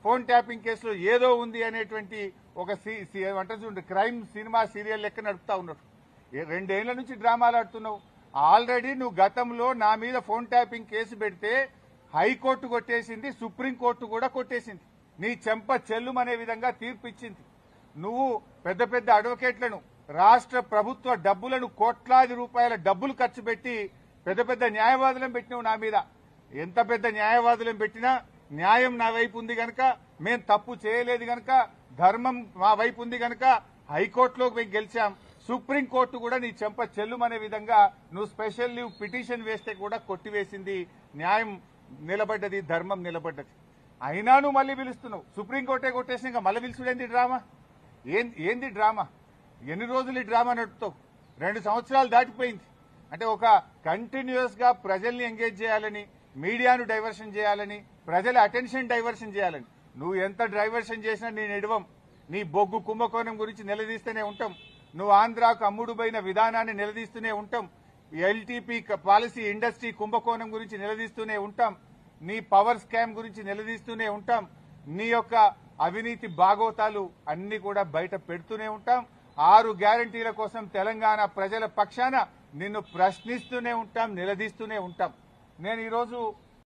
Phone tapping కేసులో ఏదో ఉంది అనేటువంటి ఒక క్రైమ్ సినిమా సీరియల్ లెక్క నడుపుతా ఉన్నాడు. 2 ఏళ్ల నుంచి డ్రామాలు ఆడుతున్నావు. ఆల్రెడీ నువ్వు గతంలో నా మీద ఫోన్ ట్యాపింగ్ కేసు పెడితే హైకోర్టు కొట్టేసింది, సుప్రీంకోర్టు కూడా కొట్టేసింది. నీ చెంప చెల్లుమనే విధంగా తీర్పు ఇచ్చింది. నువ్వు పెద్ద పెద్ద అడ్వకేట్లను, రాష్ట్ర ప్రభుత్వ డబ్బులను, కోట్లాది రూపాయల డబ్బులు ఖర్చు పెట్టి పెద్ద పెద్ద న్యాయవాదులను పెట్టినావు నా మీద. ఎంత పెద్ద న్యాయవాదులను పెట్టినా న్యాయం నా వైపు ఉంది గనక, మేం తప్పు చేయలేదు గనక, ధర్మం మా వైపు ఉంది గనక హైకోర్టులోకి మేము గెలిచాం. సుప్రీంకోర్టు కూడా నీ చెంప చెల్లుమనే విధంగా నువ్వు స్పెషల్ లీవ్ పిటిషన్ వేస్తే కూడా కొట్టివేసింది. న్యాయం నిలబడ్డది, ధర్మం నిలబడ్డది. అయినా నువ్వు మళ్ళీ పిలుస్తున్నావు. సుప్రీంకోర్టే కొట్టేసి ఇంకా మళ్ళీ పిలుచుడేంది డ్రామా? ఏంది డ్రామా? ఎన్ని రోజులు ఈ డ్రామా నడుపుతావు? 2 సంవత్సరాలు దాటిపోయింది. అంటే ఒక కంటిన్యూస్ గా ప్రజల్ని ఎంగేజ్ చేయాలని, మీడియాను డైవర్షన్ చేయాలని, ప్రజల అటెన్షన్ డైవర్షన్ చేయాలని నువ్వు ఎంత డైవర్షన్ చేసినా నేను ఎడవం. నీ బొగ్గు కుంభకోణం గురించి నిలదీస్తూనే ఉంటాం. నువ్వు ఆంధ్రాకు అమ్ముడుపోయిన విధానాన్ని నిలదీస్తూనే ఉంటాం. ఎల్టీపీ పాలసీ ఇండస్ట్రీ కుంభకోణం గురించి నిలదీస్తూనే ఉంటాం. నీ పవర్ స్కామ్ గురించి నిలదీస్తూనే ఉంటాం. నీ యొక్క అవినీతి బాగోతాలు అన్ని కూడా బయట పెడుతూనే ఉంటాం. 6 గ్యారంటీల కోసం తెలంగాణ ప్రజల పక్షాన నిన్ను ప్రశ్నిస్తూనే ఉంటాం, నిలదీస్తూనే ఉంటాం. నేను ఈరోజు